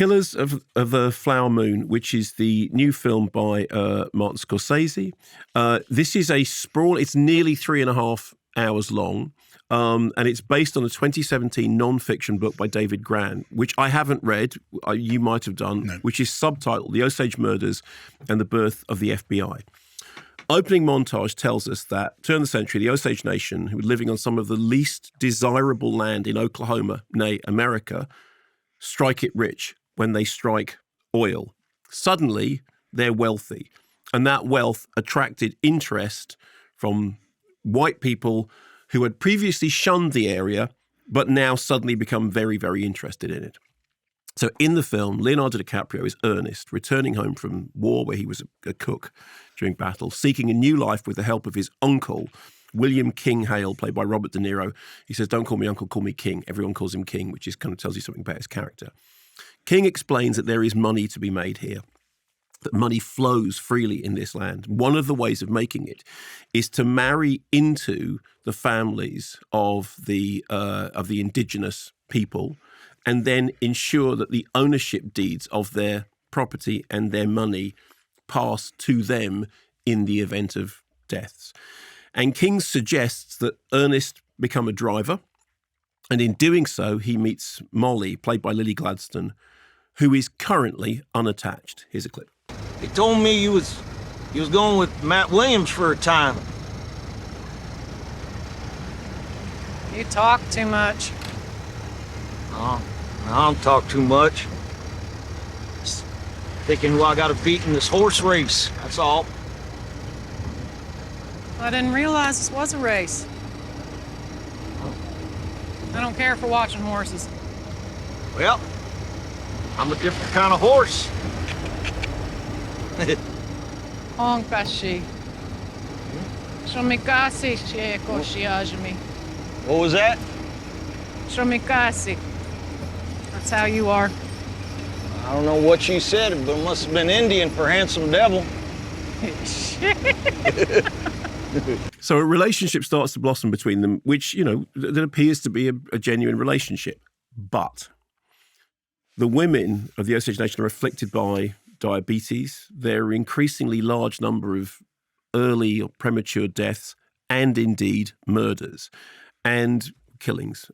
Killers of the Flower Moon, which is the new film by Martin Scorsese. This is a sprawl. It's nearly 3.5 hours long. And it's based on a 2017 non-fiction book by David Grann, which I haven't read. You might have done, no. Which is subtitled The Osage Murders and the Birth of the F.B.I. Opening montage tells us that, turn of the century, the Osage Nation, who were living on some of the least desirable land in Oklahoma, nay, America, strike it rich when they strike oil. Suddenly, they're wealthy. And that wealth attracted interest from white people who had previously shunned the area, but now suddenly become very, very interested in it. So in the film, Leonardo DiCaprio is Ernest, returning home from war where he was a cook during battle, seeking a new life with the help of his uncle, William King Hale, played by Robert De Niro. He says, "Don't call me uncle, call me King." Everyone calls him King, which is kind of tells you something about his character. King explains that there is money to be made here, that money flows freely in this land. One of the ways of making it is to marry into the families of the indigenous people and then ensure that the ownership deeds of their property and their money pass to them in the event of deaths. And King suggests that Ernest become a driver, and in doing so, he meets Molly, played by Lily Gladstone, who is currently unattached. Here's a clip. He told me you was going with Matt Williams for a time. You talk too much. Oh, I don't talk too much. Just thinking who I got to beat in this horse race, that's all. I didn't realize this was a race. I don't care for watching horses. Well, I'm a different kind of horse. Onkashi. Shomikasi sheko shiajimi. What was that? Shomikasi. That's how you are. I don't know what you said, but it must have been Indian for handsome devil. So a relationship starts to blossom between them, which, that appears to be a genuine relationship. But the women of the Osage Nation are afflicted by diabetes. There are increasingly large number of early or premature deaths and indeed murders and killings.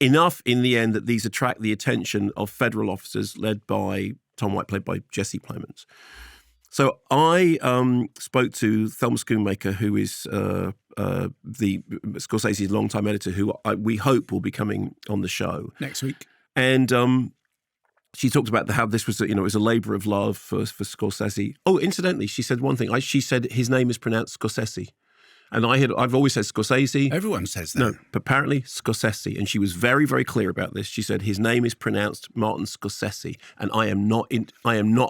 Enough in the end that these attract the attention of federal officers led by Tom White, played by Jesse Plemons. So I spoke to Thelma Schoonmaker, who is the Scorsese's longtime editor, who we hope will be coming on the show next week. And she talked about how this was, it was a labour of love for Scorsese. Oh, incidentally, she said one thing. She said his name is pronounced Scorsese. And I've always said Scorsese. Everyone says that. No, but apparently Scorsese. And she was very, very clear about this. She said his name is pronounced Martin Scorsese. And I am not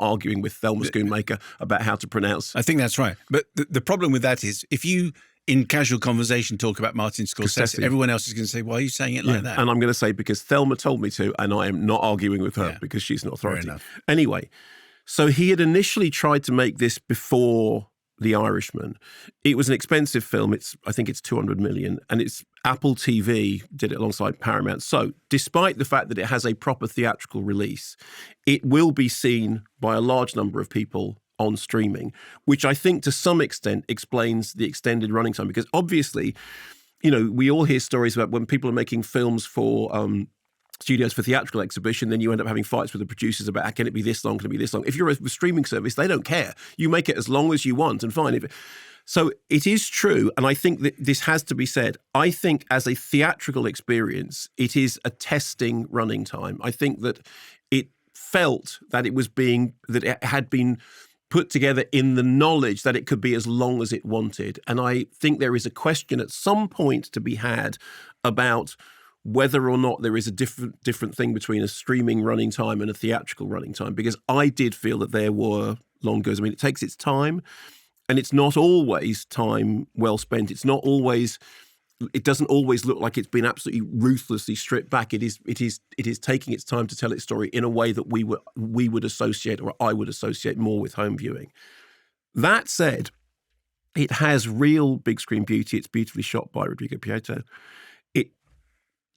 arguing with Thelma Schoonmaker about how to pronounce. I think that's right. But the problem with that is if you, in casual conversation, talk about Martin Scorsese, everyone else is going to say, why are you saying it like that? And I'm going to say because Thelma told me to, and I am not arguing with her because she's an authority. Fair enough. Anyway, so he had initially tried to make this before The Irishman. It was an expensive film. I think it's $200 million, and it's Apple TV did it alongside Paramount. So despite the fact that it has a proper theatrical release, it will be seen by a large number of people on streaming, which I think to some extent explains the extended running time, because obviously, we all hear stories about when people are making films for studios for theatrical exhibition, then you end up having fights with the producers about, can it be this long, can it be this long? If you're a streaming service, they don't care. You make it as long as you want and fine. So it is true, and I think that this has to be said. I think as a theatrical experience, it is a testing running time. I think that it felt that it had been put together in the knowledge that it could be as long as it wanted. And I think there is a question at some point to be had about whether or not there is a different thing between a streaming running time and a theatrical running time, because I did feel that there were long goes. I mean, it takes its time, and it's not always time well spent. It doesn't always look like it's been absolutely ruthlessly stripped back. It is taking its time to tell its story in a way that we would associate, or I would associate more with home viewing. That said, it has real big screen beauty. It's beautifully shot by Rodrigo Prieto.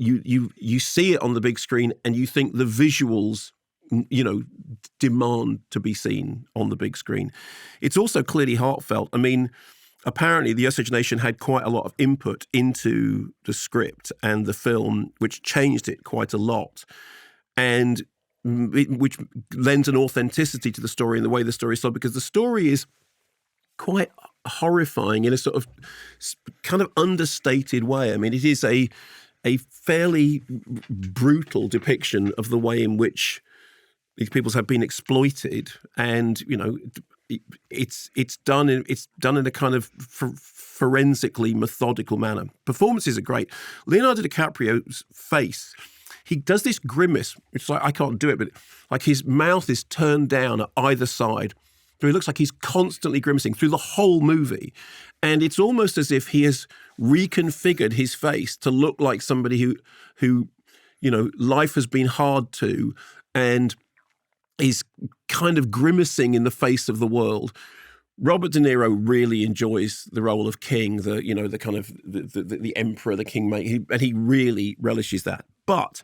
You see it on the big screen and you think the visuals demand to be seen on the big screen. It's also clearly heartfelt. I mean, apparently the Osage Nation had quite a lot of input into the script and the film, which changed it quite a lot, and which lends an authenticity to the story and the way the story is told, because the story is quite horrifying in a sort of kind of understated way. I mean, it is a fairly brutal depiction of the way in which these peoples have been exploited, and it's done in a kind of forensically methodical manner. Performances are great. Leonardo DiCaprio's face, he does this grimace. It's like, I can't do it, but like his mouth is turned down at either side. So he looks like he's constantly grimacing through the whole movie. And it's almost as if he has reconfigured his face to look like somebody who life has been hard to and is kind of grimacing in the face of the world. Robert De Niro really enjoys the role of king, the kind of the emperor, the kingmaker, and he really relishes that. But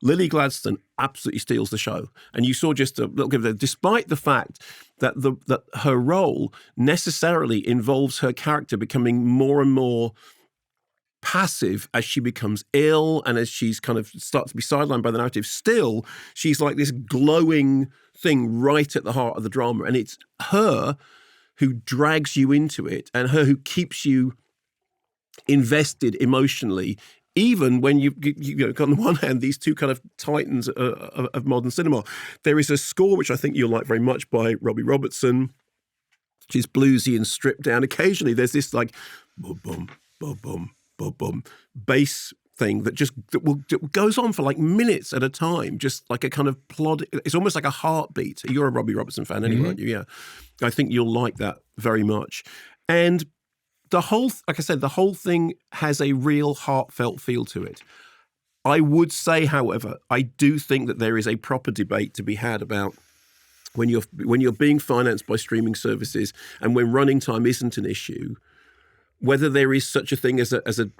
Lily Gladstone absolutely steals the show. And you saw just a little bit of that, despite the fact that that her role necessarily involves her character becoming more and more passive as she becomes ill and as she's kind of starts to be sidelined by the narrative. Still, she's like this glowing thing right at the heart of the drama. And it's her who drags you into it and her who keeps you invested emotionally, even when you've got on the one hand these two kind of titans of modern cinema. There is a score which I think you'll like very much by Robbie Robertson, which is bluesy and stripped down. Occasionally there's this like boom, boom, boom, boom, boom, boom bass thing that goes on for like minutes at a time, just like a kind of plod. It's almost like a heartbeat. You're a Robbie Robertson fan anyway, aren't you? Yeah. I think you'll like that very much. And the whole, like I said, the whole thing has a real heartfelt feel to it. I would say, however, I do think that there is a proper debate to be had about when you're being financed by streaming services and when running time isn't an issue, whether there is such a thing as an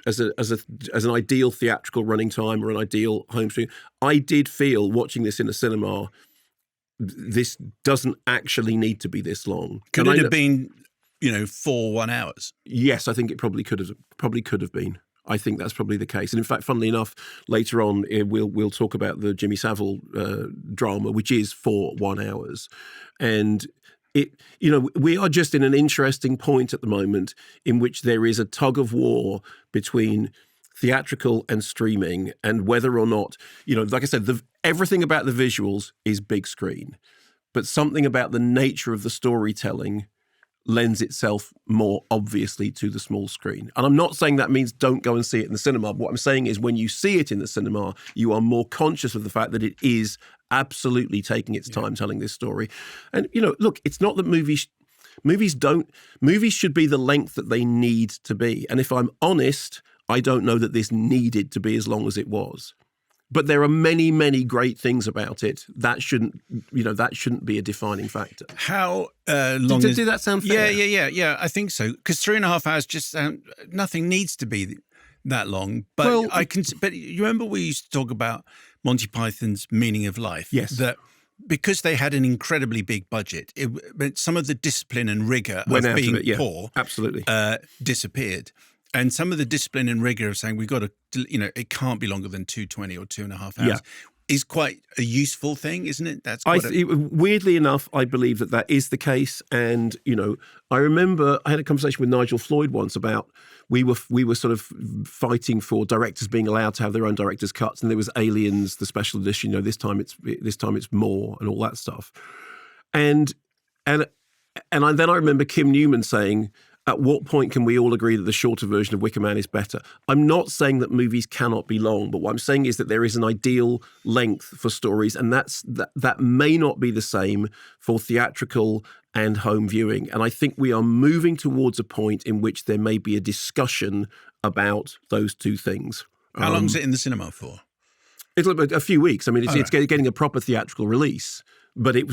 ideal theatrical running time or an ideal home stream. I did feel watching this in a cinema, this doesn't actually need to be this long. Could it have been, 4 1 hours? Yes, I think it probably could have been. I think that's probably the case. And in fact, funnily enough, later on we'll talk about the Jimmy Savile drama, which is for 1 hour, and we are just in an interesting point at the moment in which there is a tug of war between theatrical and streaming, and whether or not, like I said, everything about the visuals is big screen, but something about the nature of the storytelling lends itself more obviously to the small screen. And I'm not saying that means don't go and see it in the cinema. What I'm saying is when you see it in the cinema, you are more conscious of the fact that it is absolutely taking its time telling this story. And, look, it's not that movies should be the length that they need to be. And if I'm honest, I don't know that this needed to be as long as it was. But there are many, many great things about it. That shouldn't be a defining factor. How long? Did that sound fair? Yeah. I think so. Because 3.5 hours just nothing needs to be that long. But But you remember we used to talk about Monty Python's Meaning of Life? Yes. That because they had an incredibly big budget, some of the discipline and rigor of being poor, absolutely, disappeared. And some of the discipline and rigor of saying we've got to, it can't be longer than 2:20 or 2.5 hours is quite a useful thing, isn't it? That's weirdly enough, I believe that is the case. And, I remember I had a conversation with Nigel Floyd once about we were sort of fighting for directors being allowed to have their own director's cuts. And there was Aliens, the special edition, this time it's more and all that stuff. And then I remember Kim Newman saying, at what point can we all agree that the shorter version of Wicker Man is better? I'm not saying that movies cannot be long, but what I'm saying is that there is an ideal length for stories, and that may not be the same for theatrical and home viewing. And I think we are moving towards a point in which there may be a discussion about those two things. How long is it in the cinema for? It'll be a few weeks. I mean, it's getting a proper theatrical release, but it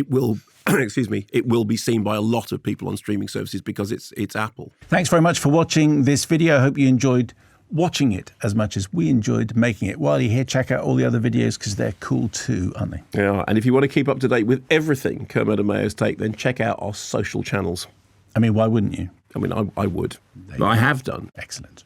will. Excuse me, it will be seen by a lot of people on streaming services because it's Apple. Thanks very much for watching this video. I hope you enjoyed watching it as much as we enjoyed making it. While you're here, check out all the other videos because they're cool too, aren't they? Yeah, and if you want to keep up to date with everything Kermode and Mayo's Take, then check out our social channels. I mean, why wouldn't you? I mean, I would. I have done. Excellent.